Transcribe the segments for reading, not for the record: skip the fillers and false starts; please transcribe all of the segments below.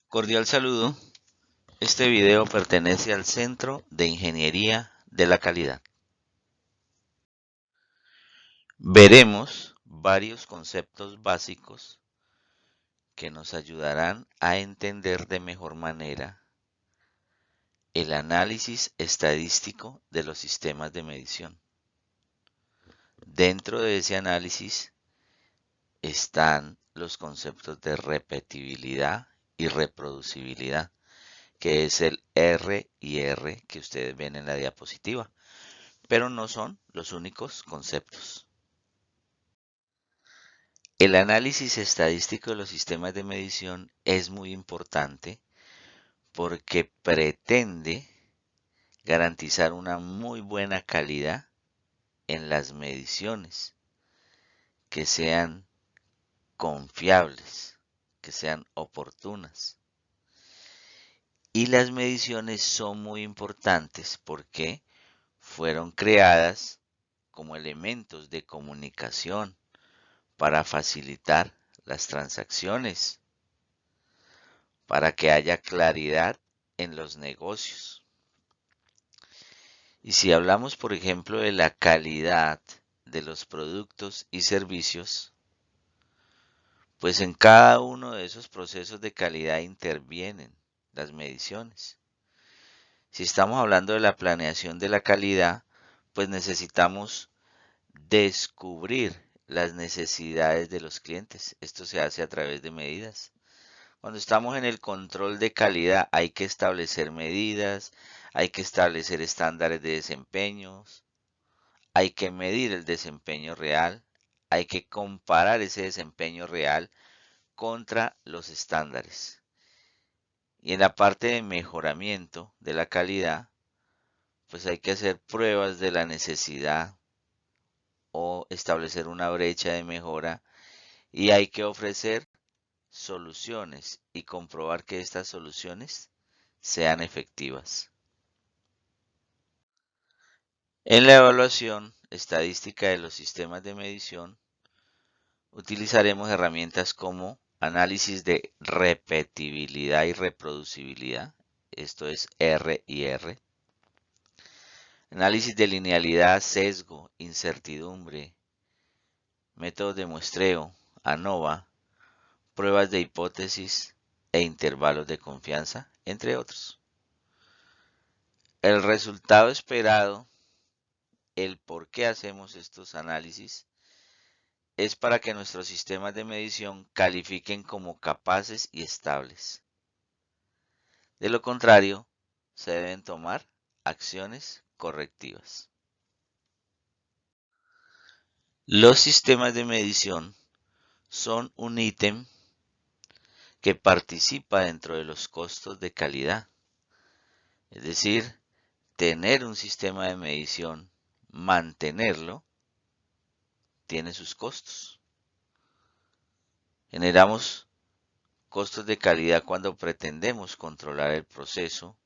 Cordial saludo. Este video pertenece al Centro de Ingeniería de la Calidad. Veremos varios conceptos básicos que nos ayudarán a entender de mejor manera el análisis estadístico de los sistemas de medición. Dentro de ese análisis están los conceptos de repetibilidad y reproducibilidad, que es el R y R que ustedes ven en la diapositiva, pero no son los únicos conceptos. El análisis estadístico de los sistemas de medición es muy importante porque pretende garantizar una muy buena calidad en las mediciones, que sean confiables, que sean oportunas. Y las mediciones son muy importantes porque fueron creadas como elementos de comunicación para facilitar las transacciones, para que haya claridad en los negocios. Y si hablamos, por ejemplo, de la calidad de los productos y servicios, pues en cada uno de esos procesos de calidad intervienen las mediciones. Si estamos hablando de la planeación de la calidad, pues necesitamos descubrir las necesidades de los clientes. Esto se hace a través de medidas. Cuando estamos en el control de calidad hay que establecer medidas, hay que establecer estándares de desempeños, hay que medir el desempeño real, hay que comparar ese desempeño real contra los estándares. Y en la parte de mejoramiento de la calidad, pues hay que hacer pruebas de la necesidad o establecer una brecha de mejora y hay que ofrecer soluciones y comprobar que estas soluciones sean efectivas. En la evaluación estadística de los sistemas de medición, utilizaremos herramientas como análisis de repetibilidad y reproducibilidad, esto es R y R, análisis de linealidad, sesgo, incertidumbre, métodos de muestreo, ANOVA, pruebas de hipótesis e intervalos de confianza, entre otros. El resultado esperado, el por qué hacemos estos análisis, es para que nuestros sistemas de medición califiquen como capaces y estables. De lo contrario, se deben tomar acciones correctivas. Los sistemas de medición son un ítem que participa dentro de los costos de calidad. Es decir, tener un sistema de medición, mantenerlo, tiene sus costos. Generamos costos de calidad cuando pretendemos controlar el proceso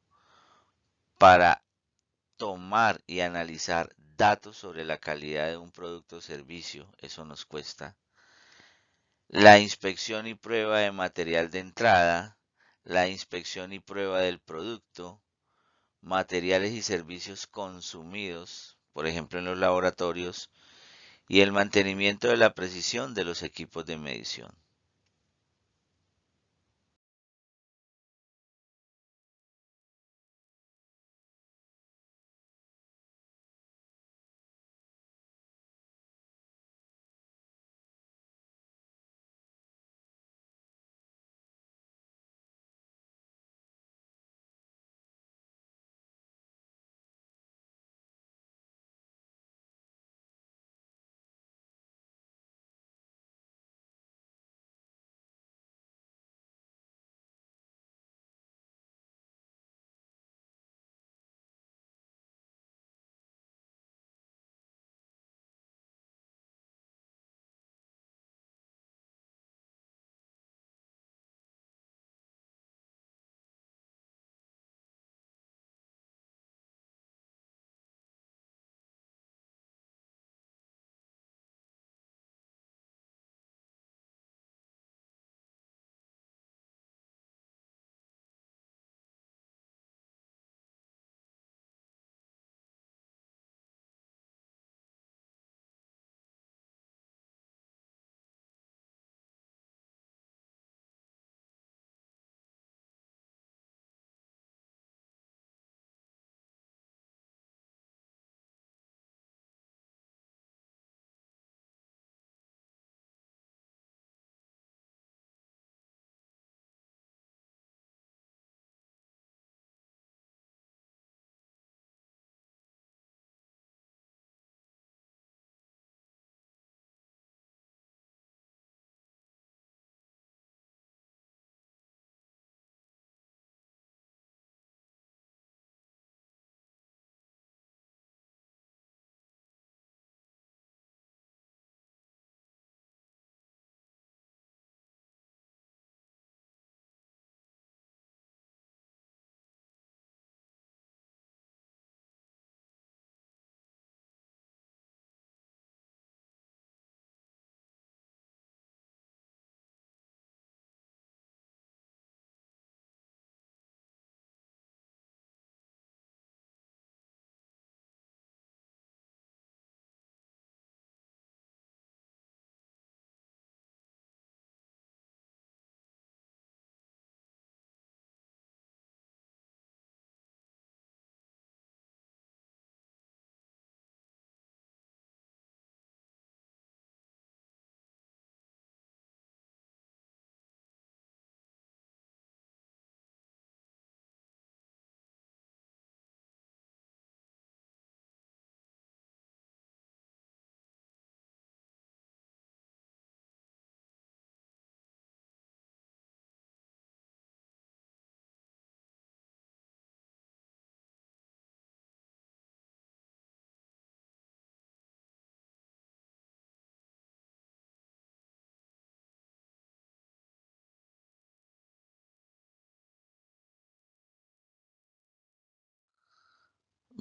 para tomar y analizar datos sobre la calidad de un producto o servicio, eso nos cuesta. La inspección y prueba de material de entrada, la inspección y prueba del producto, materiales y servicios consumidos, por ejemplo en los laboratorios, y el mantenimiento de la precisión de los equipos de medición.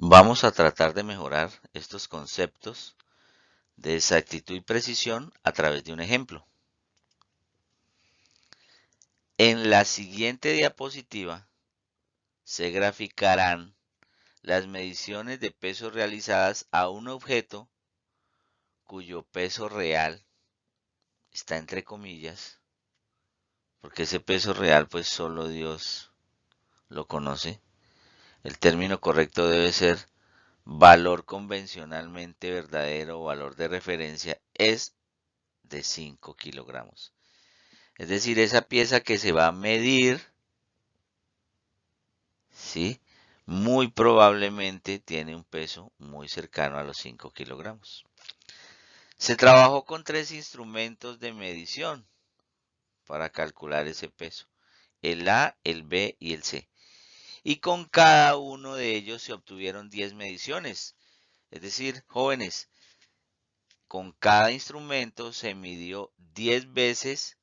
Vamos a tratar de mejorar estos conceptos de exactitud y precisión a través de un ejemplo. En la siguiente diapositiva se graficarán las mediciones de peso realizadas a un objeto cuyo peso real está entre comillas, porque ese peso real pues solo Dios lo conoce. El término correcto debe ser valor convencionalmente verdadero o valor de referencia es de 5 kilogramos. Es decir, esa pieza que se va a medir, ¿sí? Muy probablemente tiene un peso muy cercano a los 5 kilogramos. Se trabajó con 3 instrumentos de medición para calcular ese peso, el A, el B y el C. Y con cada uno de ellos se obtuvieron 10 mediciones. Es decir, jóvenes, con cada instrumento se midió 10 veces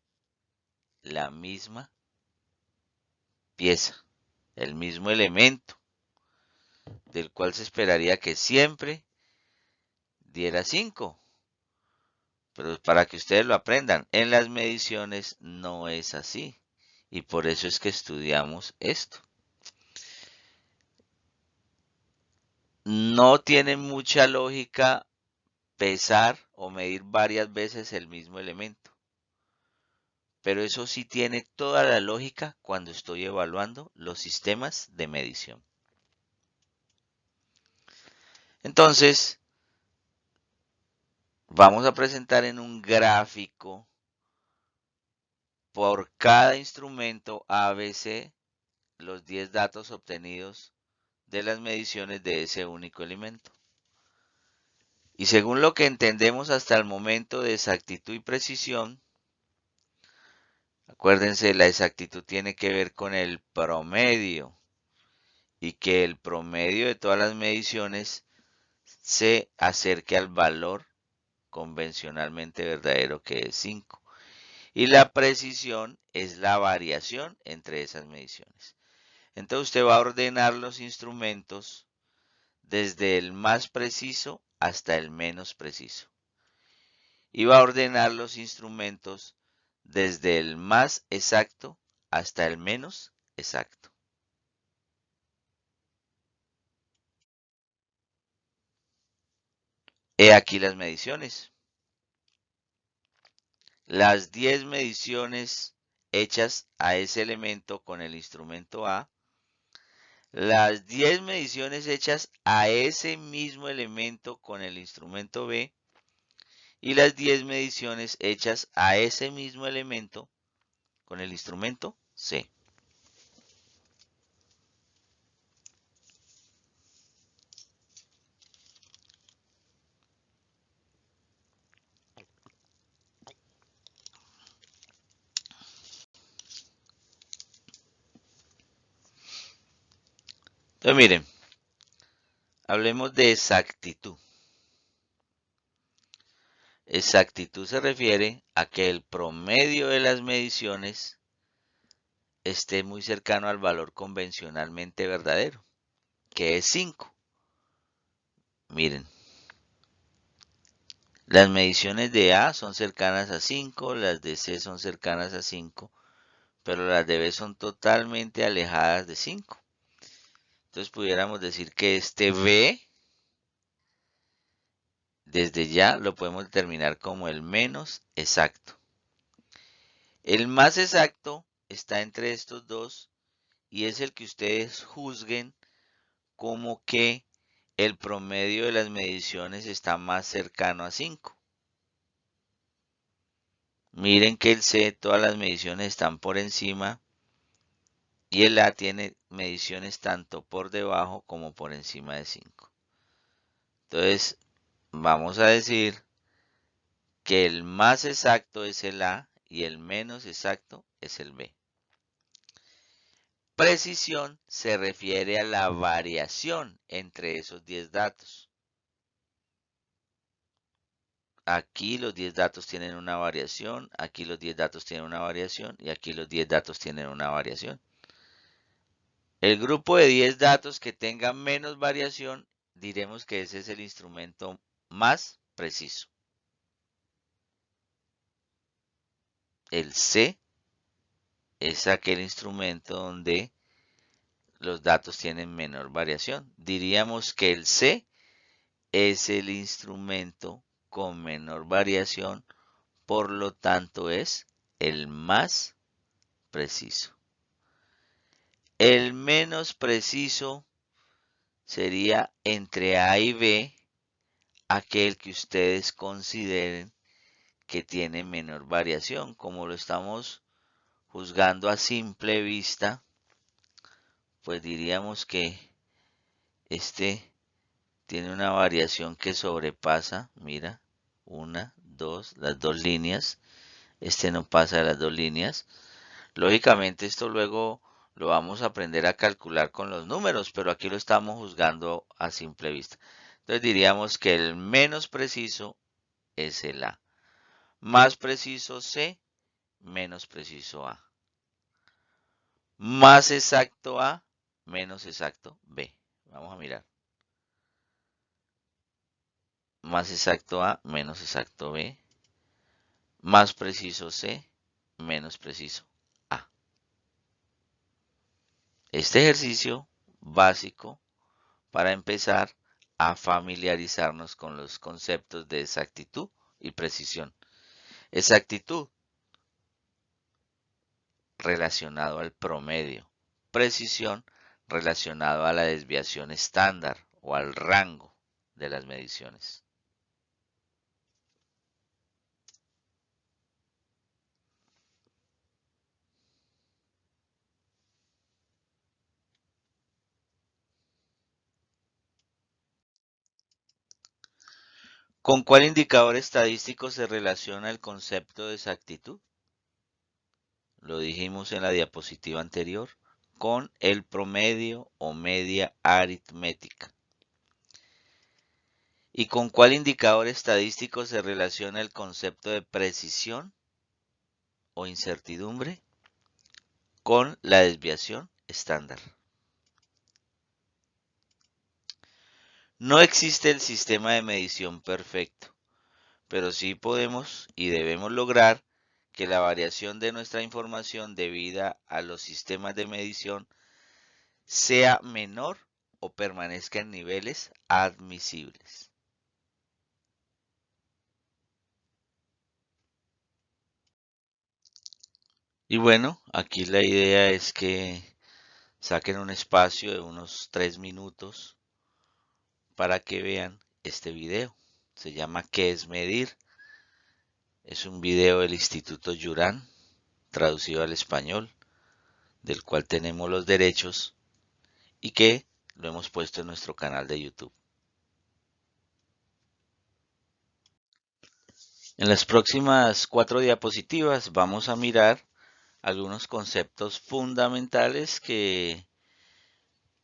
la misma pieza, el mismo elemento, del cual se esperaría que siempre diera 5. Pero para que ustedes lo aprendan, en las mediciones no es así. Y por eso es que estudiamos esto. No tiene mucha lógica pesar o medir varias veces el mismo elemento. Pero eso sí tiene toda la lógica cuando estoy evaluando los sistemas de medición. Entonces, vamos a presentar en un gráfico por cada instrumento ABC los 10 datos obtenidos de las mediciones de ese único elemento. Y según lo que entendemos hasta el momento de exactitud y precisión, acuérdense, la exactitud tiene que ver con el promedio y que el promedio de todas las mediciones se acerque al valor convencionalmente verdadero que es 5. Y la precisión es la variación entre esas mediciones. Entonces usted va a ordenar los instrumentos desde el más preciso hasta el menos preciso. Y va a ordenar los instrumentos desde el más exacto hasta el menos exacto. He aquí las mediciones. Las 10 mediciones hechas a ese elemento con el instrumento A, las 10 mediciones hechas a ese mismo elemento con el instrumento B y las 10 mediciones hechas a ese mismo elemento con el instrumento C. Entonces miren, hablemos de exactitud. Exactitud se refiere a que el promedio de las mediciones esté muy cercano al valor convencionalmente verdadero, que es 5. Miren, las mediciones de A son cercanas a 5, las de C son cercanas a 5, pero las de B son totalmente alejadas de 5. Entonces pudiéramos decir que este B, desde ya lo podemos determinar como el menos exacto. El más exacto está entre estos dos y es el que ustedes juzguen como que el promedio de las mediciones está más cercano a 5. Miren que el C, todas las mediciones están por encima y el A tiene mediciones tanto por debajo como por encima de 5. Entonces, vamos a decir que el más exacto es el A y el menos exacto es el B. Precisión se refiere a la variación entre esos 10 datos. Aquí los 10 datos tienen una variación, aquí los 10 datos tienen una variación y aquí los 10 datos tienen una variación. El grupo de 10 datos que tenga menos variación, diremos que ese es el instrumento más preciso. El C es aquel instrumento donde los datos tienen menor variación. Diríamos que el C es el instrumento con menor variación, por lo tanto es el más preciso. El menos preciso sería entre A y B, aquel que ustedes consideren que tiene menor variación. Como lo estamos juzgando a simple vista, pues diríamos que este tiene una variación que sobrepasa, mira, las dos líneas. Este no pasa de las dos líneas. Lógicamente esto luego lo vamos a aprender a calcular con los números, pero aquí lo estamos juzgando a simple vista. Entonces diríamos que el menos preciso es el A. Más preciso C, menos preciso A. Más exacto A, menos exacto B. Vamos a mirar. Más exacto A, menos exacto B. Más preciso C, menos preciso A. Este ejercicio básico para empezar a familiarizarnos con los conceptos de exactitud y precisión. Exactitud relacionado al promedio. Precisión relacionado a la desviación estándar o al rango de las mediciones. ¿Con cuál indicador estadístico se relaciona el concepto de exactitud? Lo dijimos en la diapositiva anterior, con el promedio o media aritmética. ¿Y con cuál indicador estadístico se relaciona el concepto de precisión o incertidumbre? Con la desviación estándar. No existe el sistema de medición perfecto, pero sí podemos y debemos lograr que la variación de nuestra información debida a los sistemas de medición sea menor o permanezca en niveles admisibles. Y bueno, aquí la idea es que saquen un espacio de unos 3 minutos para que vean este video. Se llama ¿Qué es medir? Es un video del Instituto Yurán, traducido al español, del cual tenemos los derechos y que lo hemos puesto en nuestro canal de YouTube. En las próximas 4 diapositivas vamos a mirar algunos conceptos fundamentales que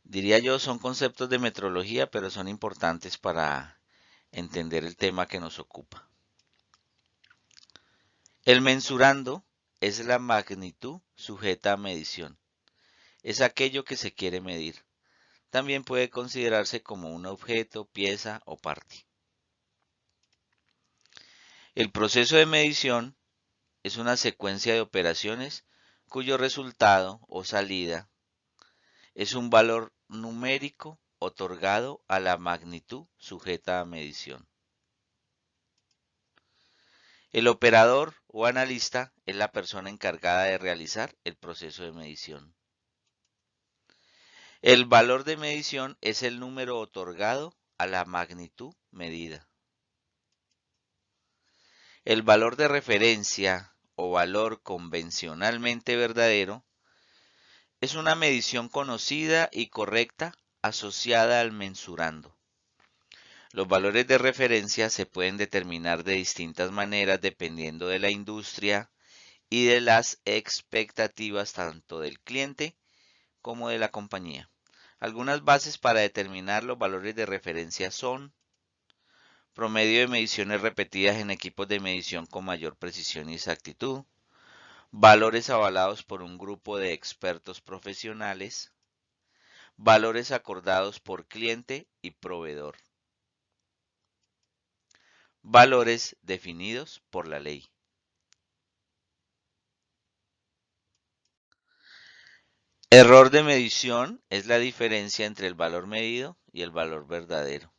diría yo son conceptos de metrología, pero son importantes para entender el tema que nos ocupa. El mensurando es la magnitud sujeta a medición. Es aquello que se quiere medir. También puede considerarse como un objeto, pieza o parte. El proceso de medición es una secuencia de operaciones cuyo resultado o salida es un valor numérico otorgado a la magnitud sujeta a medición. El operador o analista es la persona encargada de realizar el proceso de medición. El valor de medición es el número otorgado a la magnitud medida. El valor de referencia o valor convencionalmente verdadero es una medición conocida y correcta asociada al mensurando. Los valores de referencia se pueden determinar de distintas maneras dependiendo de la industria y de las expectativas tanto del cliente como de la compañía. Algunas bases para determinar los valores de referencia son promedio de mediciones repetidas en equipos de medición con mayor precisión y exactitud, valores avalados por un grupo de expertos profesionales, valores acordados por cliente y proveedor, valores definidos por la ley. Error de medición es la diferencia entre el valor medido y el valor verdadero.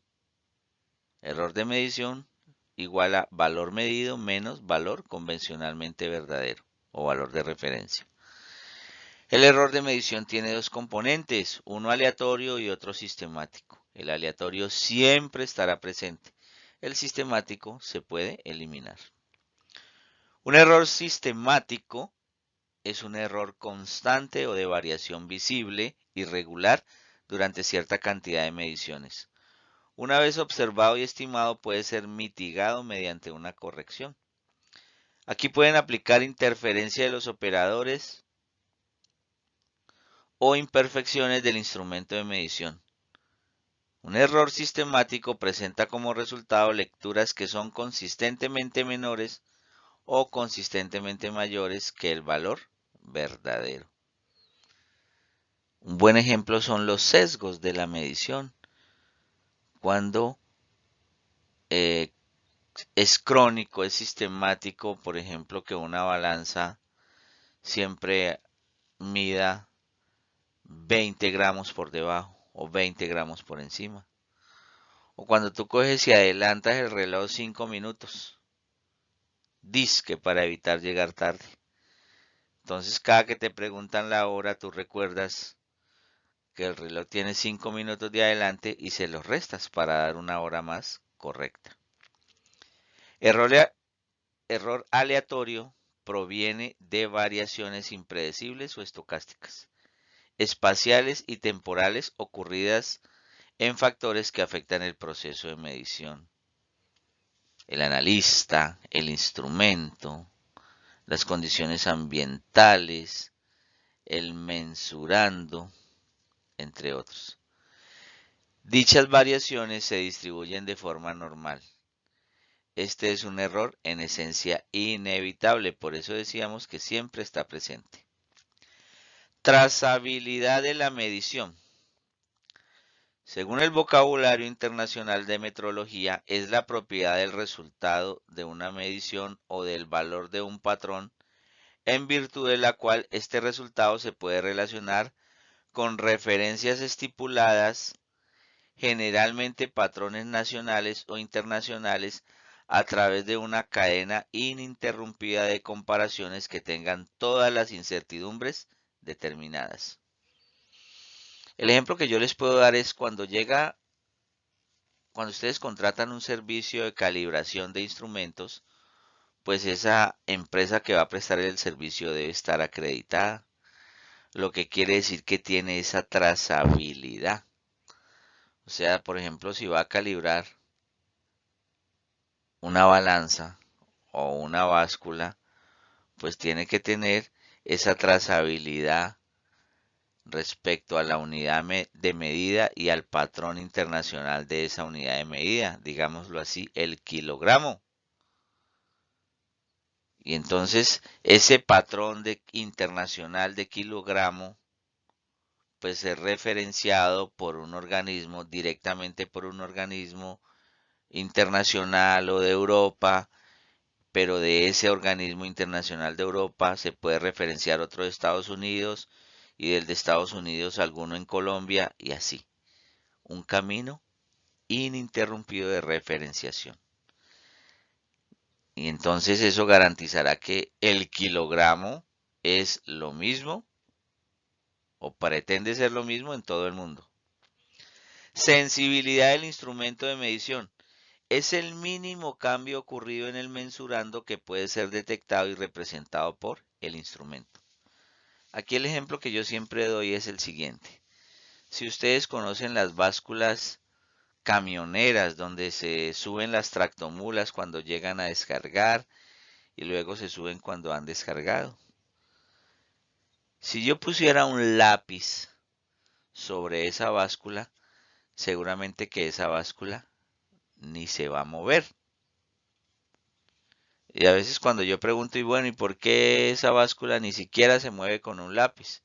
Error de medición igual a valor medido menos valor convencionalmente verdadero o valor de referencia. El error de medición tiene dos componentes, uno aleatorio y otro sistemático. El aleatorio siempre estará presente. El sistemático se puede eliminar. Un error sistemático es un error constante o de variación visible, irregular, durante cierta cantidad de mediciones. Una vez observado y estimado puede ser mitigado mediante una corrección. Aquí pueden aplicar interferencia de los operadores o imperfecciones del instrumento de medición. Un error sistemático presenta como resultado lecturas que son consistentemente menores o consistentemente mayores que el valor verdadero. Un buen ejemplo son los sesgos de la medición. Cuando es crónico, es sistemático, por ejemplo, que una balanza siempre mida 20 gramos por debajo o 20 gramos por encima. O cuando tú coges y adelantas el reloj 5 minutos, dizque para evitar llegar tarde. Entonces, cada que te preguntan la hora, tú recuerdas que el reloj tiene 5 minutos de adelante y se los restas para dar una hora más correcta. Error, error aleatorio proviene de variaciones impredecibles o estocásticas, espaciales y temporales ocurridas en factores que afectan el proceso de medición. El analista, el instrumento, las condiciones ambientales, el mensurando, entre otros. Dichas variaciones se distribuyen de forma normal. Este es un error en esencia inevitable, por eso decíamos que siempre está presente. Trazabilidad de la medición. Según el vocabulario internacional de metrología, es la propiedad del resultado de una medición o del valor de un patrón, en virtud de la cual este resultado se puede relacionar con referencias estipuladas, generalmente patrones nacionales o internacionales, a través de una cadena ininterrumpida de comparaciones que tengan todas las incertidumbres determinadas. El ejemplo que yo les puedo dar es cuando ustedes contratan un servicio de calibración de instrumentos, pues esa empresa que va a prestar el servicio debe estar acreditada, lo que quiere decir que tiene esa trazabilidad. O sea, por ejemplo, si va a calibrar una balanza o una báscula, pues tiene que tener esa trazabilidad respecto a la unidad de medida y al patrón internacional de esa unidad de medida, digámoslo así, el kilogramo. Y entonces ese patrón internacional de kilogramo pues es referenciado por un organismo, directamente por un organismo internacional o de Europa, pero de ese organismo internacional de Europa se puede referenciar otro de Estados Unidos y del de Estados Unidos alguno en Colombia y así. Un camino ininterrumpido de referenciación. Y entonces eso garantizará que el kilogramo es lo mismo o pretende ser lo mismo en todo el mundo. Sensibilidad del instrumento de medición. Es el mínimo cambio ocurrido en el mensurando que puede ser detectado y representado por el instrumento. Aquí el ejemplo que yo siempre doy es el siguiente. Si ustedes conocen las básculas camioneras donde se suben las tractomulas cuando llegan a descargar y luego se suben cuando han descargado. Si yo pusiera un lápiz sobre esa báscula, seguramente que esa báscula ni se va a mover. Y a veces cuando yo pregunto, y bueno, ¿y por qué esa báscula ni siquiera se mueve con un lápiz?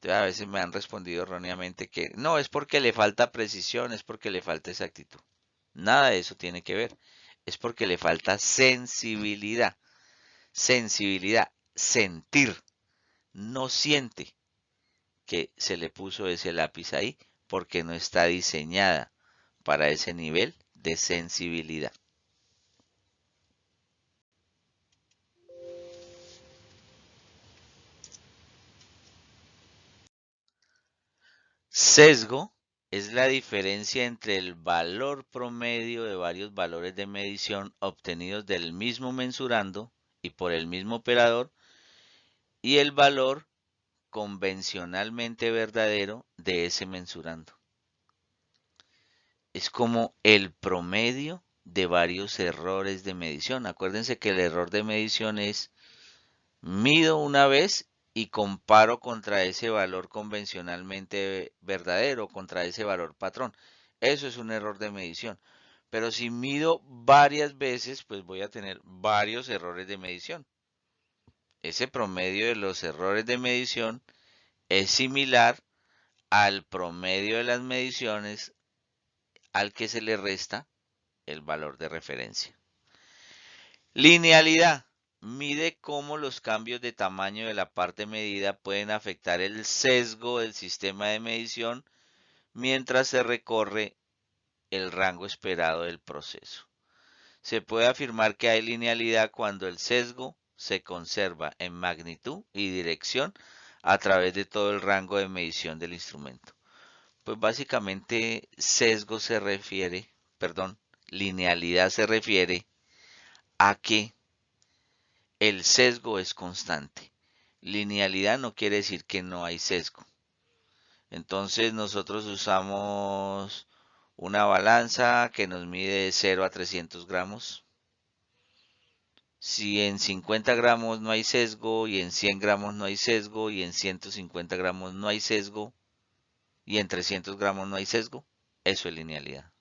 Entonces, a veces me han respondido erróneamente que no, es porque le falta precisión, es porque le falta exactitud. Nada de eso tiene que ver. Es porque le falta sensibilidad. Sensibilidad, sentir. No siente que se le puso ese lápiz ahí porque no está diseñada para ese nivel de sensibilidad. Sesgo es la diferencia entre el valor promedio de varios valores de medición obtenidos del mismo mensurando y por el mismo operador y el valor convencionalmente verdadero de ese mensurando. Es como el promedio de varios errores de medición. Acuérdense que el error de medición es mido una vez y comparo contra ese valor convencionalmente verdadero, contra ese valor patrón. Eso es un error de medición. Pero si mido varias veces, pues voy a tener varios errores de medición. Ese promedio de los errores de medición es similar al promedio de las mediciones al que se le resta el valor de referencia. Linealidad. Mide cómo los cambios de tamaño de la parte medida pueden afectar el sesgo del sistema de medición mientras se recorre el rango esperado del proceso. Se puede afirmar que hay linealidad cuando el sesgo se conserva en magnitud y dirección a través de todo el rango de medición del instrumento. Pues básicamente linealidad se refiere a que el sesgo es constante. Linealidad no quiere decir que no hay sesgo. Entonces nosotros usamos una balanza que nos mide de 0 a 300 gramos. Si en 50 gramos no hay sesgo y en 100 gramos no hay sesgo y en 150 gramos no hay sesgo y en 300 gramos no hay sesgo, eso es linealidad.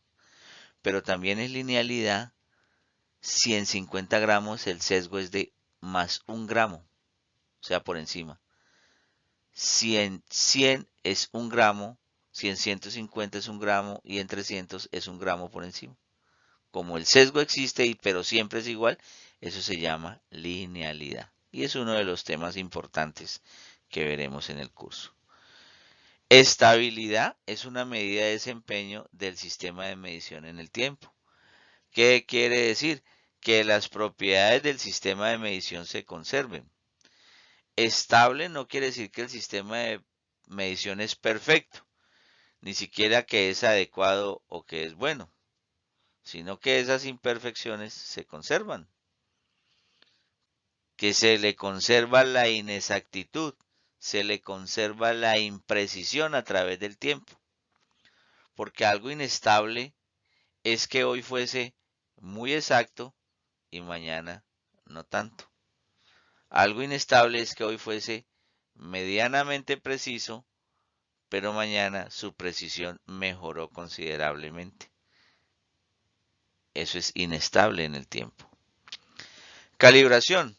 Pero también es linealidad si en 50 gramos el sesgo es de más 1 gramo, o sea, por encima. Si en 100 es 1 gramo, si en 150 es 1 gramo y en 300 es 1 gramo por encima. Como el sesgo existe, pero siempre es igual, eso se llama linealidad. Y es uno de los temas importantes que veremos en el curso. Estabilidad es una medida de desempeño del sistema de medición en el tiempo. ¿Qué quiere decir? Que las propiedades del sistema de medición se conserven. Estable no quiere decir que el sistema de medición es perfecto, ni siquiera que es adecuado o que es bueno, sino que esas imperfecciones se conservan, que se le conserva la inexactitud, se le conserva la imprecisión a través del tiempo, porque algo inestable es que hoy fuese muy exacto y mañana no tanto. Algo inestable es que hoy fuese medianamente preciso, pero mañana su precisión mejoró considerablemente. Eso es inestable en el tiempo. Calibración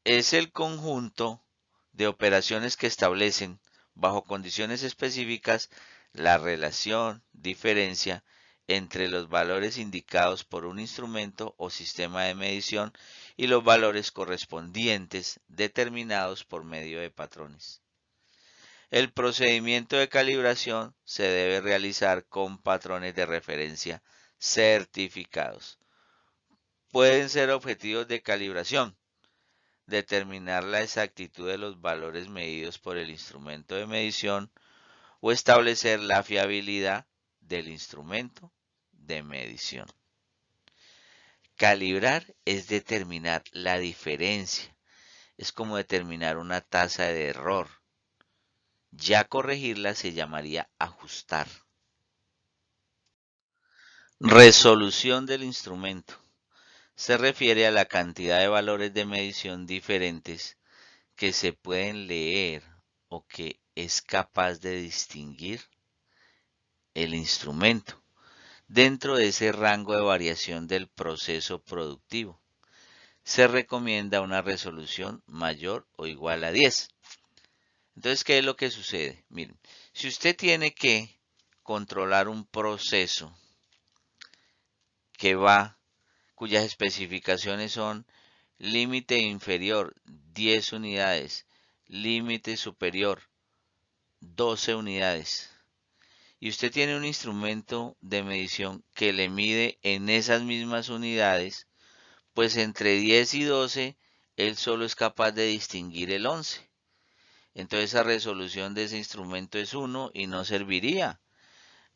es el conjunto de operaciones que establecen, bajo condiciones específicas, la relación, diferencia entre los valores indicados por un instrumento o sistema de medición y los valores correspondientes determinados por medio de patrones. El procedimiento de calibración se debe realizar con patrones de referencia certificados. Pueden ser objetivos de calibración: determinar la exactitud de los valores medidos por el instrumento de medición o establecer la fiabilidad del instrumento de medición. Calibrar es determinar la diferencia. Es como determinar una tasa de error. Ya corregirla se llamaría ajustar. Resolución del instrumento. Se refiere a la cantidad de valores de medición diferentes que se pueden leer o que es capaz de distinguir el instrumento dentro de ese rango de variación del proceso productivo. Se recomienda una resolución mayor o igual a 10. Entonces Entonces, ¿qué es lo que sucede? Miren, si usted tiene que controlar un proceso que va, cuyas especificaciones son límite inferior 10 unidades, límite superior 12 unidades, y usted tiene un instrumento de medición que le mide en esas mismas unidades, pues entre 10 y 12 él solo es capaz de distinguir el 11. Entonces esa resolución de ese instrumento es 1 y no serviría.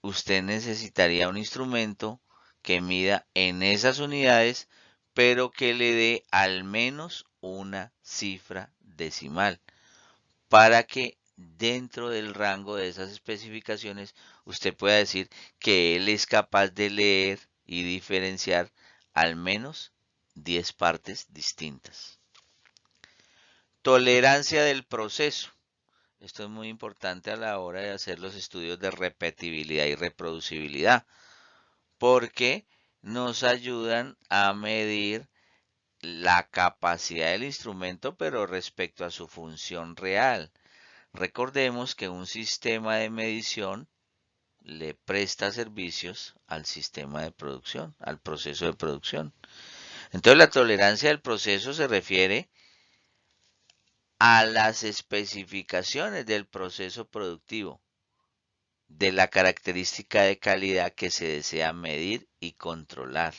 Usted necesitaría un instrumento que mida en esas unidades, pero que le dé al menos una cifra decimal, para que dentro del rango de esas especificaciones usted pueda decir que él es capaz de leer y diferenciar al menos 10 partes distintas. Tolerancia del proceso. Esto es muy importante a la hora de hacer los estudios de repetibilidad y reproducibilidad, porque nos ayudan a medir la capacidad del instrumento, pero respecto a su función real. Recordemos que un sistema de medición le presta servicios al sistema de producción, al proceso de producción. Entonces la tolerancia del proceso se refiere a las especificaciones del proceso productivo, de la característica de calidad que se desea medir y controlar.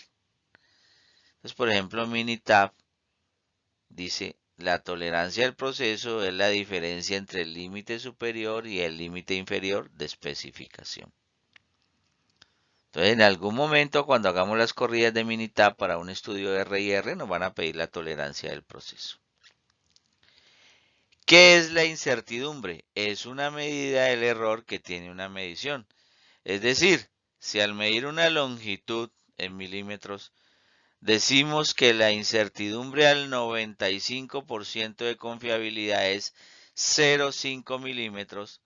Entonces, por ejemplo, Minitab dice, la tolerancia del proceso es la diferencia entre el límite superior y el límite inferior de especificación. Entonces, en algún momento, cuando hagamos las corridas de Minitab para un estudio de R&R, nos van a pedir la tolerancia del proceso. ¿Qué es la incertidumbre? Es una medida del error que tiene una medición. Es decir, si al medir una longitud en milímetros, decimos que la incertidumbre al 95% de confiabilidad es 0,5 milímetros,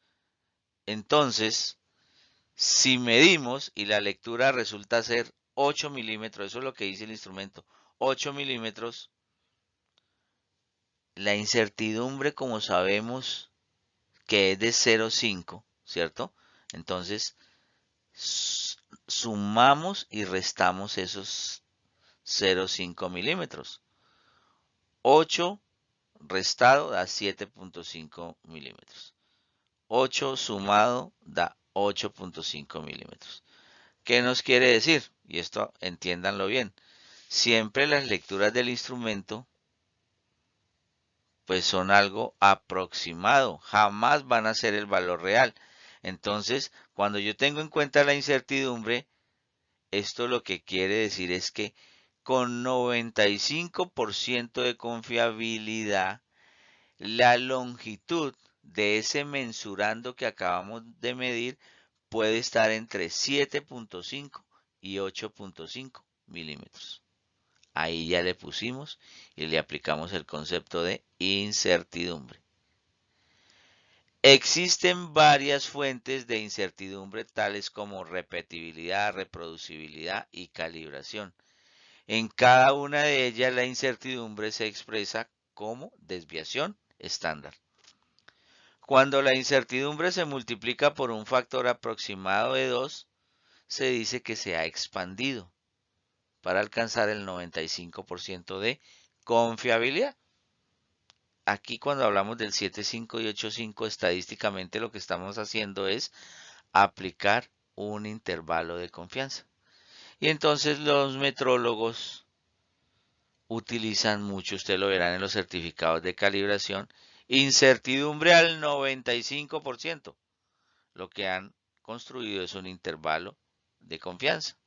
entonces, si medimos y la lectura resulta ser 8 milímetros, eso es lo que dice el instrumento, 8 milímetros, la incertidumbre, como sabemos que es de 0,5, ¿cierto? Entonces, sumamos y restamos esos 0,5 milímetros. 8 restado da 7,5 milímetros. 8 sumado da 8,5 milímetros. ¿Qué nos quiere decir? Y esto entiéndanlo bien. Siempre las lecturas del instrumento pues son algo aproximado. Jamás van a ser el valor real. Entonces, cuando yo tengo en cuenta la incertidumbre, esto lo que quiere decir es que con 95% de confiabilidad, la longitud de ese mensurando que acabamos de medir puede estar entre 7,5 y 8,5 milímetros. Ahí ya le pusimos y le aplicamos el concepto de incertidumbre. Existen varias fuentes de incertidumbre tales como repetibilidad, reproducibilidad y calibración. En cada una de ellas la incertidumbre se expresa como desviación estándar. Cuando la incertidumbre se multiplica por un factor aproximado de 2, se dice que se ha expandido para alcanzar el 95% de confiabilidad. Aquí cuando hablamos del 7,5 y 8,5, estadísticamente lo que estamos haciendo es aplicar un intervalo de confianza. Y entonces los metrólogos utilizan mucho, usted lo verán en los certificados de calibración, incertidumbre al 95%. Lo que han construido es un intervalo de confianza.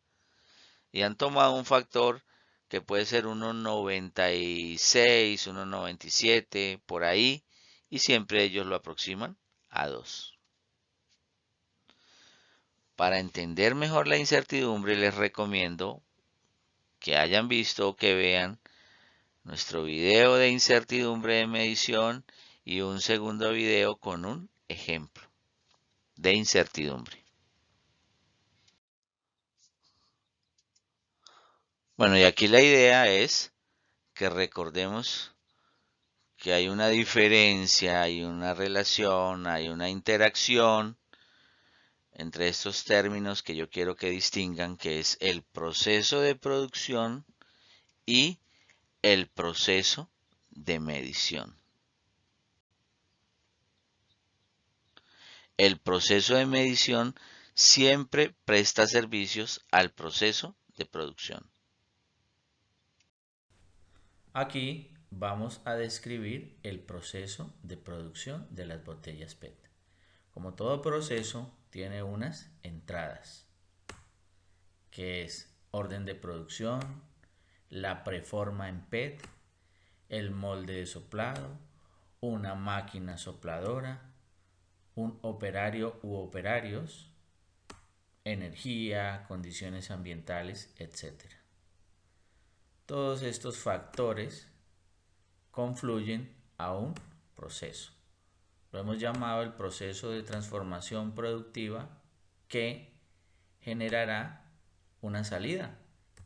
Y han tomado un factor que puede ser 1,96, 1,97, por ahí, y siempre ellos lo aproximan a 2. Para entender mejor la incertidumbre, les recomiendo que hayan visto o que vean nuestro video de incertidumbre de medición y un segundo video con un ejemplo de incertidumbre. Bueno, y aquí la idea es que recordemos que hay una diferencia, hay una relación, hay una interacción entre estos términos que yo quiero que distingan, que es el proceso de producción y el proceso de medición. El proceso de medición siempre presta servicios al proceso de producción. Aquí vamos a describir el proceso de producción de las botellas PET. Como todo proceso, tiene unas entradas, que es orden de producción, la preforma en PET, el molde de soplado, una máquina sopladora, un operario u operarios, energía, condiciones ambientales, etc. Todos estos factores confluyen a un proceso. Lo hemos llamado el proceso de transformación productiva que generará una salida,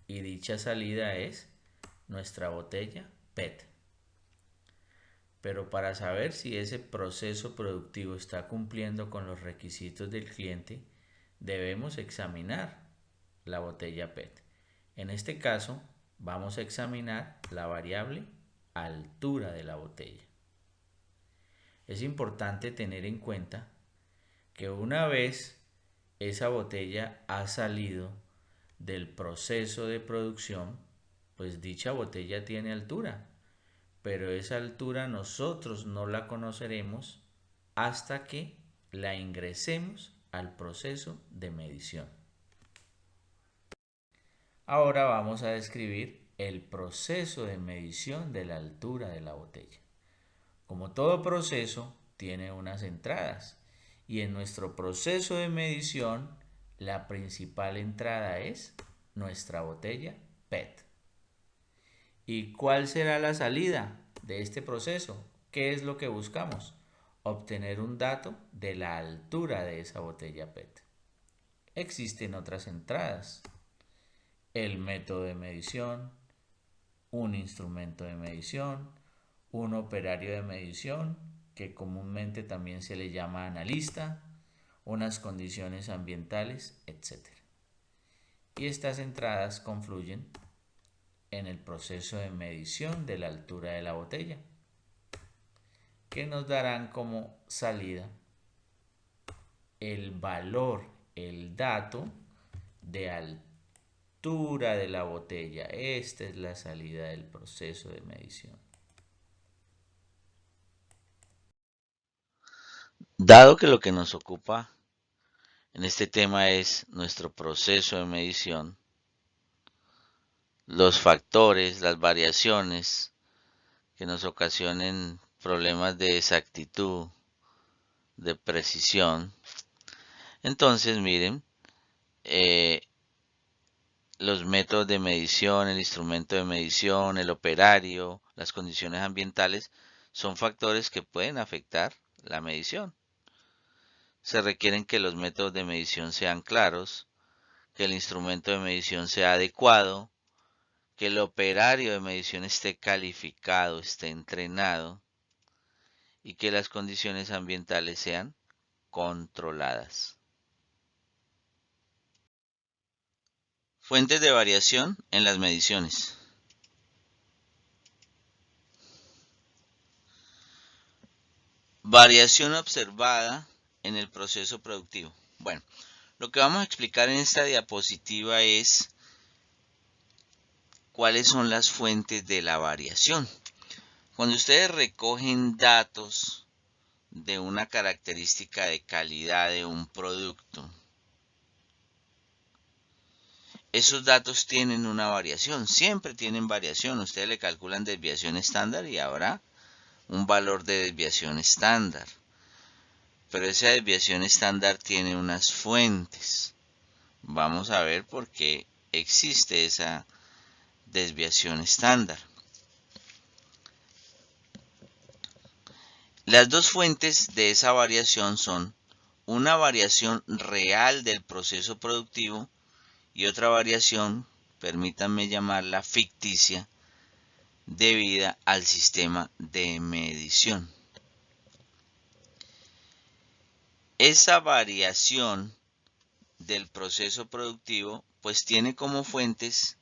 y dicha salida es nuestra botella PET. Pero para saber si ese proceso productivo está cumpliendo con los requisitos del cliente, debemos examinar la botella PET. En este caso, vamos a examinar la variable altura de la botella. Es importante tener en cuenta que una vez esa botella ha salido del proceso de producción, pues dicha botella tiene altura, pero esa altura nosotros no la conoceremos hasta que la ingresemos al proceso de medición. Ahora vamos a describir el proceso de medición de la altura de la botella. Como todo proceso, tiene unas entradas, y en nuestro proceso de medición la principal entrada es nuestra botella PET. ¿Y cuál será la salida de este proceso? ¿Qué es lo que buscamos? Obtener un dato de la altura de esa botella PET. Existen otras entradas: el método de medición, un instrumento de medición, un operario de medición, que comúnmente también se le llama analista, unas condiciones ambientales, etc. Y estas entradas confluyen en el proceso de medición de la altura de la botella, que nos darán como salida el valor, el dato de altura de la botella. Esta es la salida del proceso de medición. Dado que lo que nos ocupa en este tema es nuestro proceso de medición, los factores, las variaciones que nos ocasionen problemas de exactitud, de precisión, entonces miren, eh, los métodos de medición, el instrumento de medición, el operario, las condiciones ambientales, son factores que pueden afectar la medición. Se requieren que los métodos de medición sean claros, que el instrumento de medición sea adecuado, que el operario de medición esté calificado, esté entrenado y que las condiciones ambientales sean controladas. Fuentes de variación en las mediciones. Variación observada en el proceso productivo. Bueno, lo que vamos a explicar en esta diapositiva es cuáles son las fuentes de la variación. Cuando ustedes recogen datos de una característica de calidad de un producto, esos datos tienen una variación, siempre tienen variación. Ustedes le calculan desviación estándar y habrá un valor de desviación estándar. Pero esa desviación estándar tiene unas fuentes. Vamos a ver por qué existe esa desviación estándar. Las dos fuentes de esa variación son una variación real del proceso productivo y otra variación, permítanme llamarla ficticia, debida al sistema de medición. Esa variación del proceso productivo pues tiene como fuentes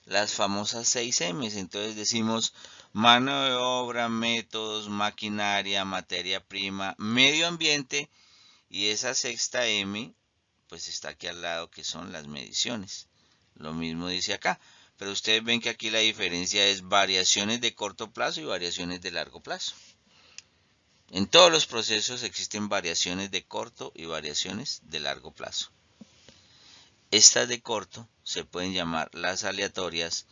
las famosas 6M's. Entonces decimos mano de obra, métodos, maquinaria, materia prima, medio ambiente, y esa sexta M pues está aquí al lado, que son las mediciones. Lo mismo dice acá, pero ustedes ven que aquí la diferencia es variaciones de corto plazo y variaciones de largo plazo. En todos los procesos existen variaciones de corto y variaciones de largo plazo. Estas de corto se pueden llamar las aleatorias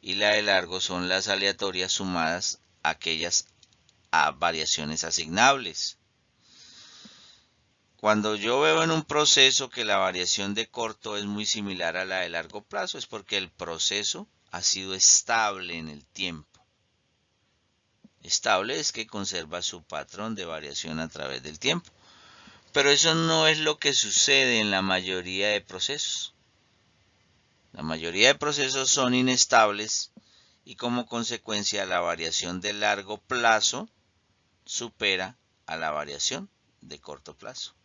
y la de largo son las aleatorias sumadas a aquellas a variaciones asignables. Cuando yo veo en un proceso que la variación de corto es muy similar a la de largo plazo, es porque el proceso ha sido estable en el tiempo. Estable es que conserva su patrón de variación a través del tiempo. Pero eso no es lo que sucede en la mayoría de procesos. La mayoría de procesos son inestables y como consecuencia la variación de largo plazo supera a la variación de corto plazo.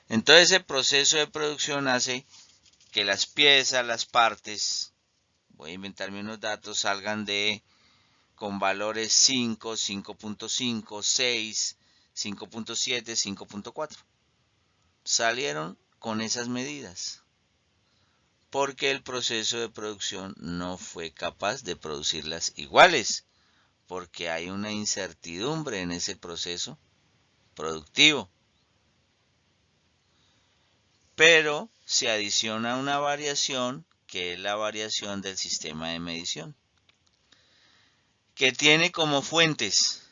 Entonces el proceso de producción hace que las piezas, las partes, voy a inventarme unos datos, salgan con valores 5, 5.5, 6, 5.7, 5.4. Salieron con esas medidas, porque el proceso de producción no fue capaz de producirlas iguales, porque hay una incertidumbre en ese proceso productivo. Pero se adiciona una variación, que es la variación del sistema de medición, que tiene como fuentes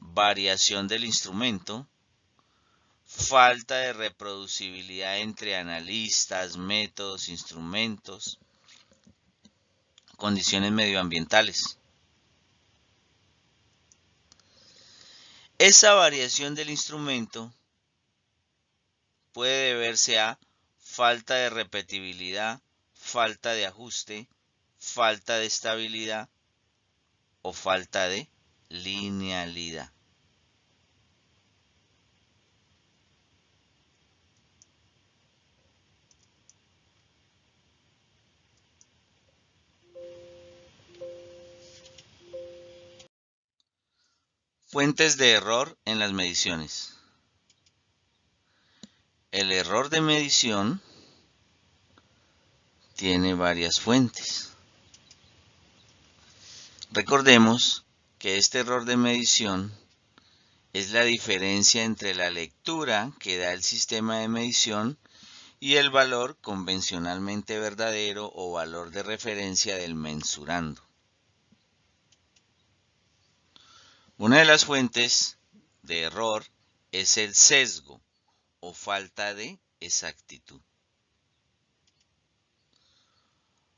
variación del instrumento, falta de reproducibilidad entre analistas, métodos, instrumentos, condiciones medioambientales. Esa variación del instrumento puede deberse a falta de repetibilidad, falta de ajuste, falta de estabilidad o falta de linealidad. Fuentes de error en las mediciones. El error de medición tiene varias fuentes. Recordemos que este error de medición es la diferencia entre la lectura que da el sistema de medición y el valor convencionalmente verdadero o valor de referencia del mensurando. Una de las fuentes de error es el sesgo o falta de exactitud.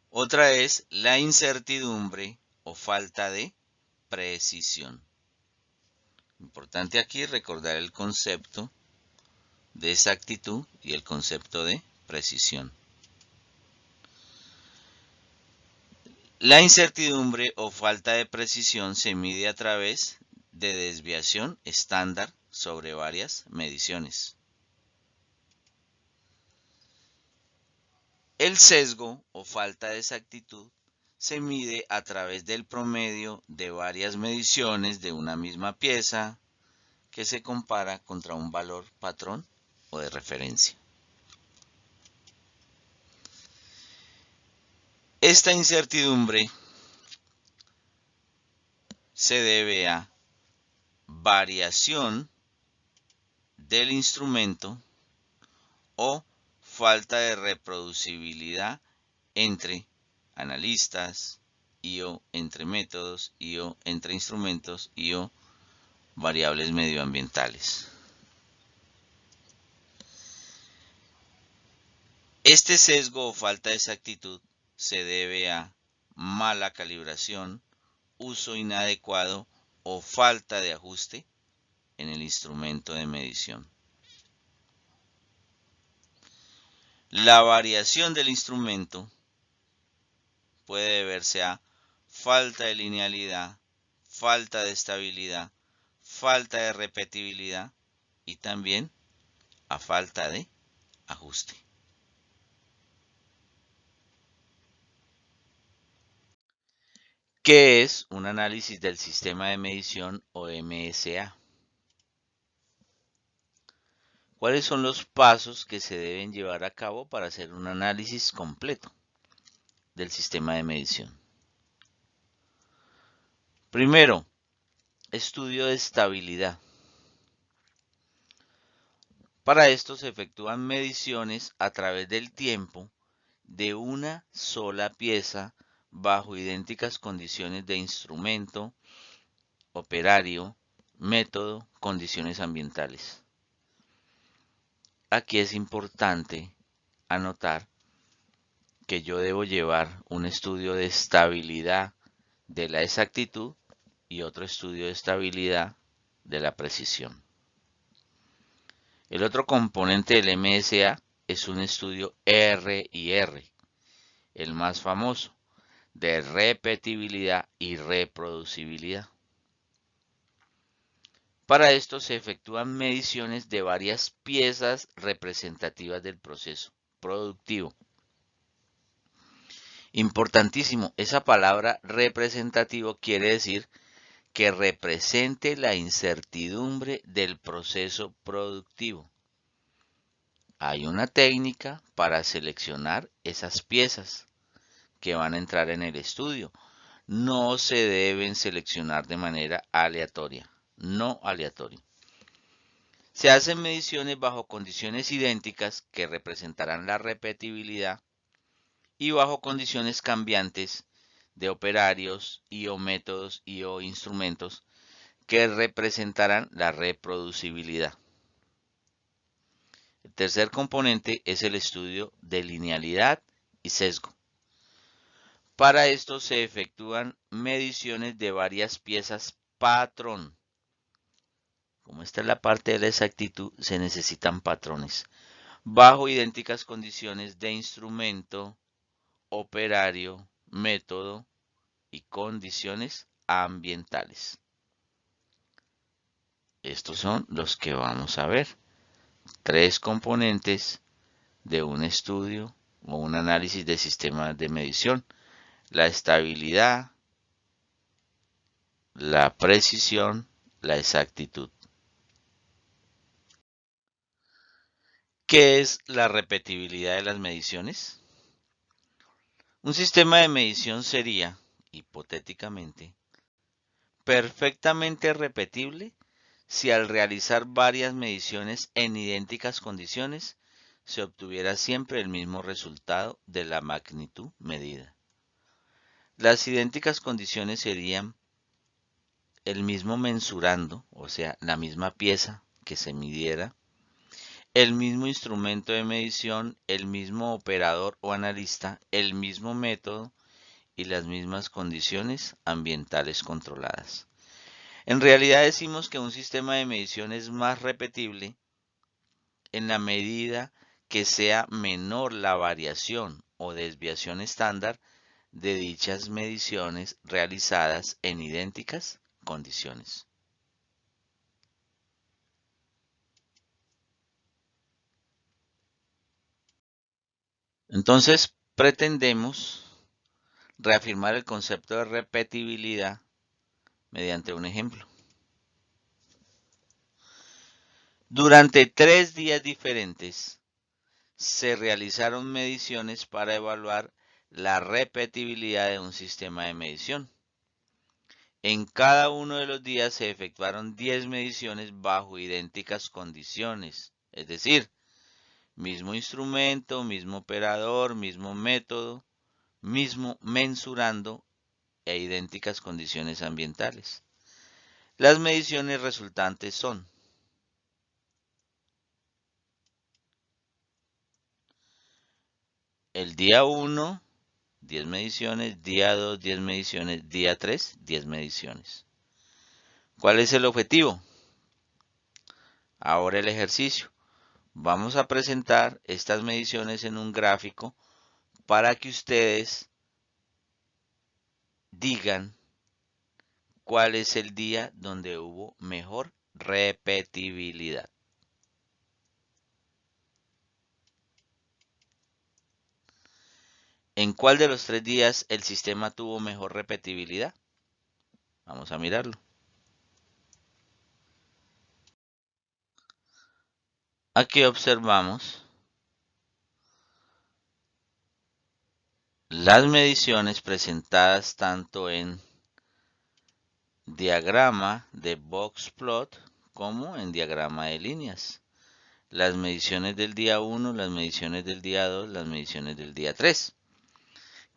Otra es la incertidumbre o falta de precisión. Importante aquí recordar el concepto de exactitud y el concepto de precisión. La incertidumbre o falta de precisión se mide a través de desviación estándar sobre varias mediciones. El sesgo o falta de exactitud se mide a través del promedio de varias mediciones de una misma pieza que se compara contra un valor patrón o de referencia. Esta incertidumbre se debe a variación del instrumento o falta de reproducibilidad entre analistas y o entre métodos y o entre instrumentos y o variables medioambientales. Este sesgo o falta de exactitud se debe a mala calibración, uso inadecuado o falta de ajuste en el instrumento de medición. La variación del instrumento puede deberse a falta de linealidad, falta de estabilidad, falta de repetibilidad y también a falta de ajuste. ¿Qué es un análisis del sistema de medición o MSA? ¿Cuáles son los pasos que se deben llevar a cabo para hacer un análisis completo del sistema de medición? Primero, estudio de estabilidad. Para esto se efectúan mediciones a través del tiempo de una sola pieza bajo idénticas condiciones de instrumento, operario, método, condiciones ambientales. Aquí es importante anotar que yo debo llevar un estudio de estabilidad de la exactitud y otro estudio de estabilidad de la precisión. El otro componente del MSA es un estudio R&R, el más famoso, de repetibilidad y reproducibilidad. Para esto se efectúan mediciones de varias piezas representativas del proceso productivo. Importantísimo, esa palabra representativo quiere decir que represente la incertidumbre del proceso productivo. Hay una técnica para seleccionar esas piezas que van a entrar en el estudio. No se deben seleccionar de manera aleatoria, no aleatorio. Se hacen mediciones bajo condiciones idénticas que representarán la repetibilidad y bajo condiciones cambiantes de operarios y o métodos y o instrumentos que representarán la reproducibilidad. El tercer componente es el estudio de linealidad y sesgo. Para esto se efectúan mediciones de varias piezas patrón. Como esta es la parte de la exactitud, se necesitan patrones bajo idénticas condiciones de instrumento, operario, método y condiciones ambientales. Estos son los que vamos a ver. 3 componentes de un estudio o un análisis de sistemas de medición: la estabilidad, la precisión, la exactitud. ¿Qué es la repetibilidad de las mediciones? Un sistema de medición sería, hipotéticamente, perfectamente repetible si al realizar varias mediciones en idénticas condiciones se obtuviera siempre el mismo resultado de la magnitud medida. Las idénticas condiciones serían el mismo mensurando, o sea, la misma pieza que se midiera, el mismo instrumento de medición, el mismo operador o analista, el mismo método y las mismas condiciones ambientales controladas. En realidad decimos que un sistema de medición es más repetible en la medida que sea menor la variación o desviación estándar de dichas mediciones realizadas en idénticas condiciones. Entonces, pretendemos reafirmar el concepto de repetibilidad mediante un ejemplo. Durante 3 días diferentes se realizaron mediciones para evaluar la repetibilidad de un sistema de medición. En cada uno de los días se efectuaron 10 mediciones bajo idénticas condiciones, es decir, mismo instrumento, mismo operador, mismo método, mismo mensurando e idénticas condiciones ambientales. Las mediciones resultantes son: el día 1, 10 mediciones, día 2, 10 mediciones, día 3, 10 mediciones. ¿Cuál es el objetivo? Ahora el ejercicio. Vamos a presentar estas mediciones en un gráfico para que ustedes digan cuál es el día donde hubo mejor repetibilidad. ¿En cuál de los 3 días el sistema tuvo mejor repetibilidad? Vamos a mirarlo. Aquí observamos las mediciones presentadas tanto en diagrama de box plot como en diagrama de líneas. Las mediciones del día 1, las mediciones del día 2, las mediciones del día 3.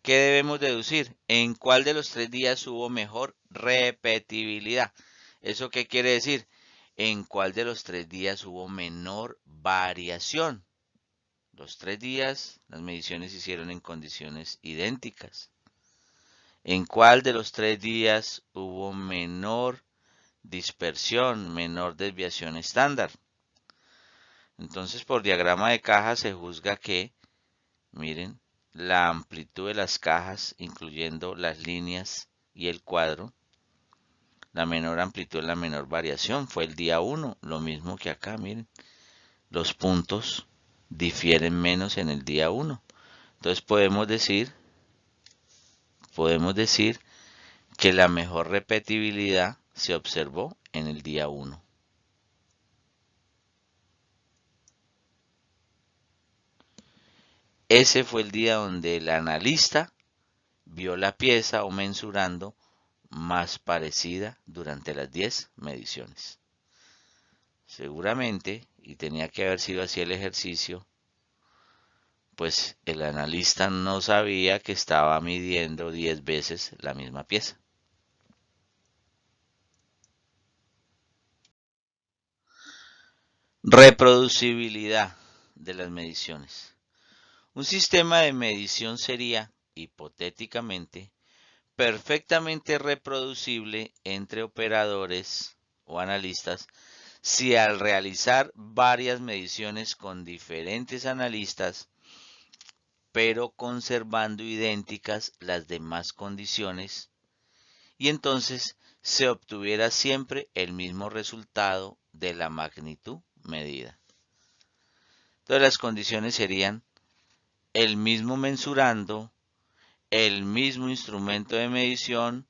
¿Qué debemos deducir? ¿En cuál de los 3 días hubo mejor repetibilidad? ¿Eso qué quiere decir? ¿En cuál de los 3 días hubo menor variación? Los 3 días, las mediciones se hicieron en condiciones idénticas. ¿En cuál de los 3 días hubo menor dispersión, menor desviación estándar? Entonces, por diagrama de caja se juzga que, miren, la amplitud de las cajas, incluyendo las líneas y el cuadro, la menor amplitud, la menor variación, fue el día 1, lo mismo que acá, miren, los puntos difieren menos en el día 1. Entonces podemos decir que la mejor repetibilidad se observó en el día 1. Ese fue el día donde el analista vio la pieza o mensurando más parecida durante las 10 mediciones. Seguramente, y tenía que haber sido así el ejercicio, pues el analista no sabía que estaba midiendo 10 veces la misma pieza. Reproducibilidad de las mediciones. Un sistema de medición sería, hipotéticamente, perfectamente reproducible entre operadores o analistas si al realizar varias mediciones con diferentes analistas, pero conservando idénticas las demás condiciones, y entonces se obtuviera siempre el mismo resultado de la magnitud medida. Entonces las condiciones serían el mismo mensurando, el mismo instrumento de medición,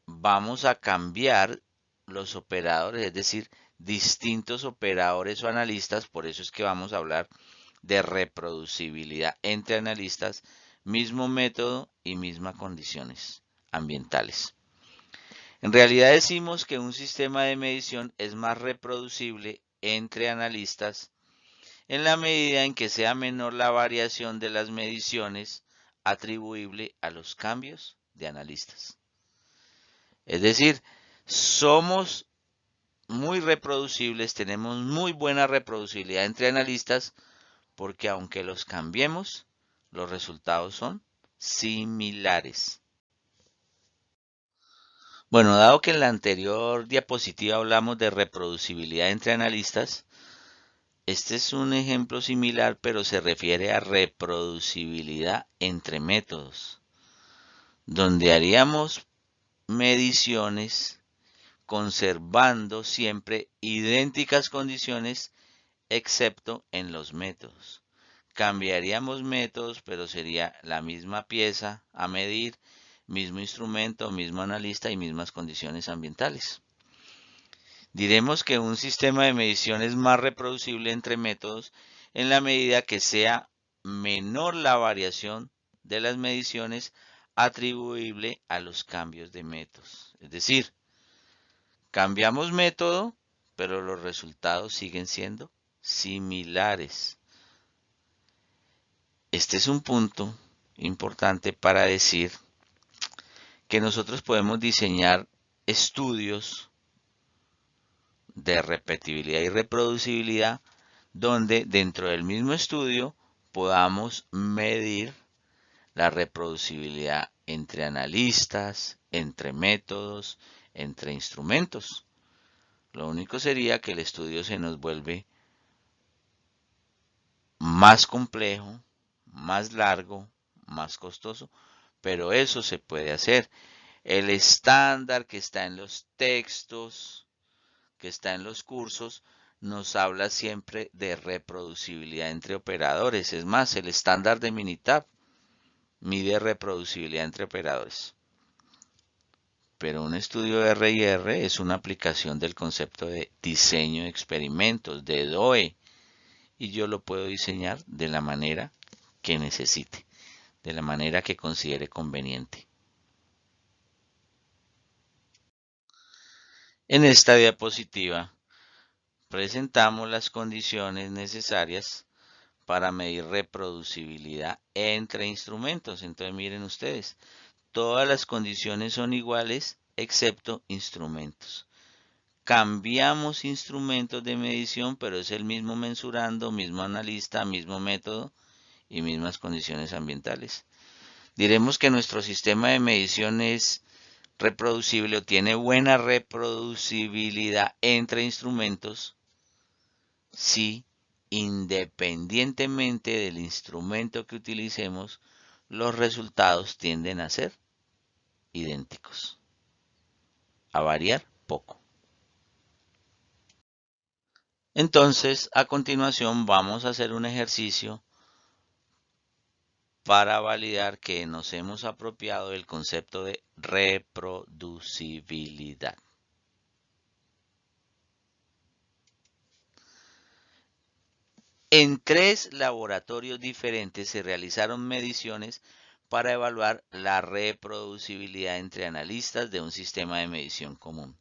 vamos a cambiar los operadores, es decir, distintos operadores o analistas, por eso es que vamos a hablar de reproducibilidad entre analistas, mismo método y mismas condiciones ambientales. En realidad decimos que un sistema de medición es más reproducible entre analistas en la medida en que sea menor la variación de las mediciones atribuible a los cambios de analistas. Es decir, somos muy reproducibles, tenemos muy buena reproducibilidad entre analistas, porque aunque los cambiemos, los resultados son similares. Bueno, dado que en la anterior diapositiva hablamos de reproducibilidad entre analistas, este es un ejemplo similar, pero se refiere a reproducibilidad entre métodos, donde haríamos mediciones conservando siempre idénticas condiciones excepto en los métodos. Cambiaríamos métodos, pero sería la misma pieza a medir, mismo instrumento, mismo analista y mismas condiciones ambientales. Diremos que un sistema de medición es más reproducible entre métodos en la medida que sea menor la variación de las mediciones atribuible a los cambios de métodos. Es decir, cambiamos método, pero los resultados siguen siendo similares. Este es un punto importante para decir que nosotros podemos diseñar estudios de repetibilidad y reproducibilidad donde dentro del mismo estudio podamos medir la reproducibilidad entre analistas, entre métodos, entre instrumentos. Lo único sería que el estudio se nos vuelve más complejo, más largo, más costoso, pero eso se puede hacer. El estándar que está en los textos, que está en los cursos, nos habla siempre de reproducibilidad entre operadores. Es más, el estándar de Minitab mide reproducibilidad entre operadores. Pero un estudio de R&R es una aplicación del concepto de diseño de experimentos, de DOE, y yo lo puedo diseñar de la manera que necesite, de la manera que considere conveniente. En esta diapositiva presentamos las condiciones necesarias para medir reproducibilidad entre instrumentos. Entonces miren ustedes, todas las condiciones son iguales excepto instrumentos. Cambiamos instrumentos de medición, pero es el mismo mensurando, mismo analista, mismo método y mismas condiciones ambientales. Diremos que nuestro sistema de medición es reproducible o tiene buena reproducibilidad entre instrumentos si, independientemente del instrumento que utilicemos, los resultados tienden a ser idénticos, a variar poco. Entonces, a continuación vamos a hacer un ejercicio para validar que nos hemos apropiado del concepto de reproducibilidad. En 3 laboratorios diferentes se realizaron mediciones para evaluar la reproducibilidad entre analistas de un sistema de medición común.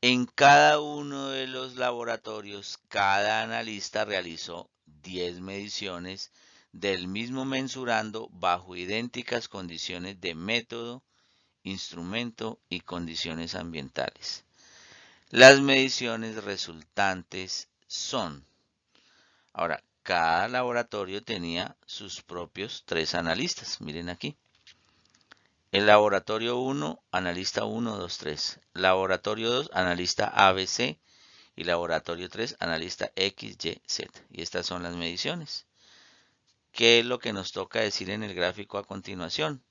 En cada uno de los laboratorios, cada analista realizó 10 mediciones del mismo mensurando bajo idénticas condiciones de método, instrumento y condiciones ambientales. Las mediciones resultantes son: ahora, cada laboratorio tenía sus propios 3 analistas. Miren aquí. El laboratorio 1, analista 1, 2, 3. Laboratorio 2, analista ABC. Y laboratorio 3, analista X, Y, Z. Y estas son las mediciones. ¿Qué es lo que nos toca decir en el gráfico a continuación?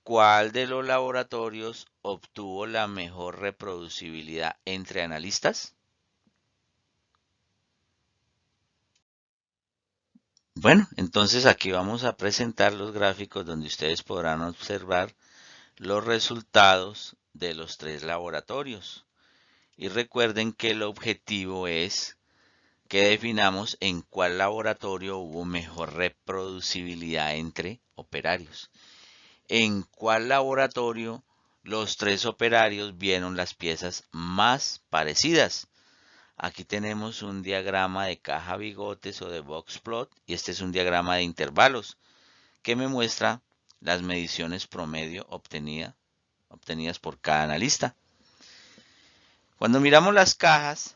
¿Cuál de los laboratorios obtuvo la mejor reproducibilidad entre analistas? Bueno, entonces aquí vamos a presentar los gráficos donde ustedes podrán observar los resultados de los 3 laboratorios. Y recuerden que el objetivo es que definamos en cuál laboratorio hubo mejor reproducibilidad entre operarios. En cuál laboratorio los 3 operarios vieron las piezas más parecidas. Aquí tenemos un diagrama de caja bigotes o de box plot y este es un diagrama de intervalos que me muestra las mediciones promedio obtenidas por cada analista. Cuando miramos las cajas,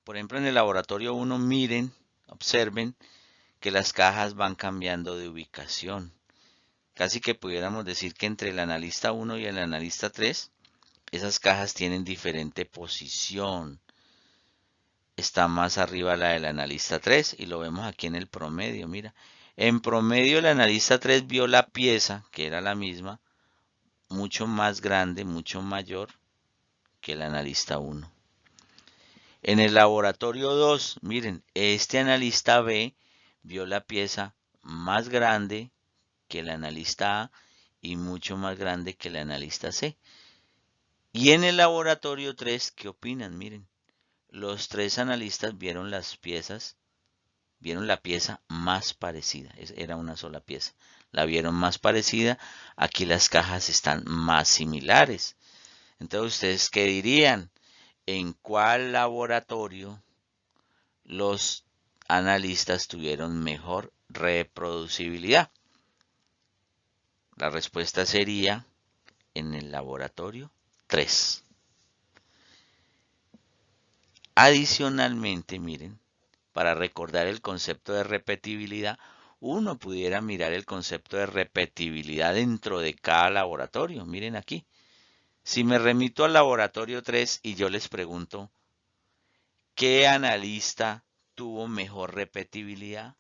por ejemplo en el laboratorio 1, miren, observen que las cajas van cambiando de ubicación. Casi que pudiéramos decir que entre el analista 1 y el analista 3, esas cajas tienen diferente posición. Está más arriba la del analista 3 y lo vemos aquí en el promedio, mira. En promedio el analista 3 vio la pieza, que era la misma, mucho más grande, mucho mayor que el analista 1. En el laboratorio 2, miren, este analista B vio la pieza más grande que el analista A y mucho más grande que el analista C. Y en el laboratorio 3, ¿qué opinan? Miren, los 3 analistas vieron la pieza más parecida. Era una sola pieza. La vieron más parecida. Aquí las cajas están más similares. Entonces, ¿ustedes qué dirían? ¿En cuál laboratorio los analistas tuvieron mejor reproducibilidad? La respuesta sería en el laboratorio 3. Adicionalmente, miren, para recordar el concepto de repetibilidad, uno pudiera mirar el concepto de repetibilidad dentro de cada laboratorio. Miren aquí. Si me remito al laboratorio 3 y yo les pregunto, ¿qué analista tuvo mejor repetibilidad?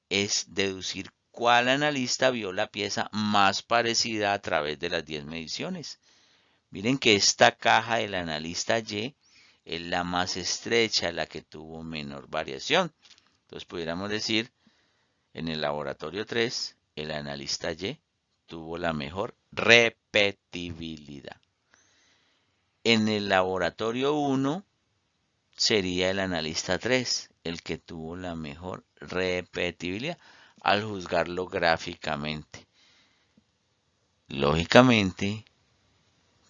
Es deducir cuál analista vio la pieza más parecida a través de las 10 mediciones. Miren que esta caja del analista Y es la más estrecha, la que tuvo menor variación. Entonces pudiéramos decir, en el laboratorio 3, el analista Y tuvo la mejor repetibilidad. En el laboratorio 1 sería el analista 3, el que tuvo la mejor repetibilidad al juzgarlo gráficamente. Lógicamente,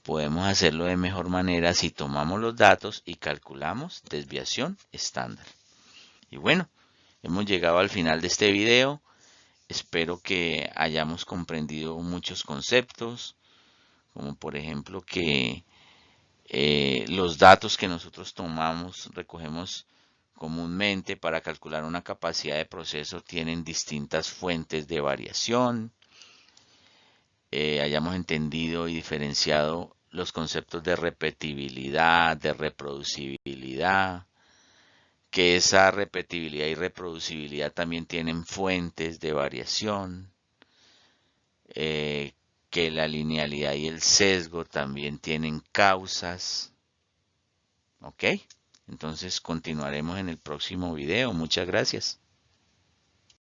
podemos hacerlo de mejor manera si tomamos los datos y calculamos desviación estándar. Y bueno, hemos llegado al final de este video. Espero que hayamos comprendido muchos conceptos, como por ejemplo que los datos que nosotros tomamos, recogemos comúnmente para calcular una capacidad de proceso tienen distintas fuentes de variación. Hayamos entendido y diferenciado los conceptos de repetibilidad, de reproducibilidad, que esa repetibilidad y reproducibilidad también tienen fuentes de variación, que la linealidad y el sesgo también tienen causas. ¿Ok? Entonces continuaremos en el próximo video. Muchas gracias.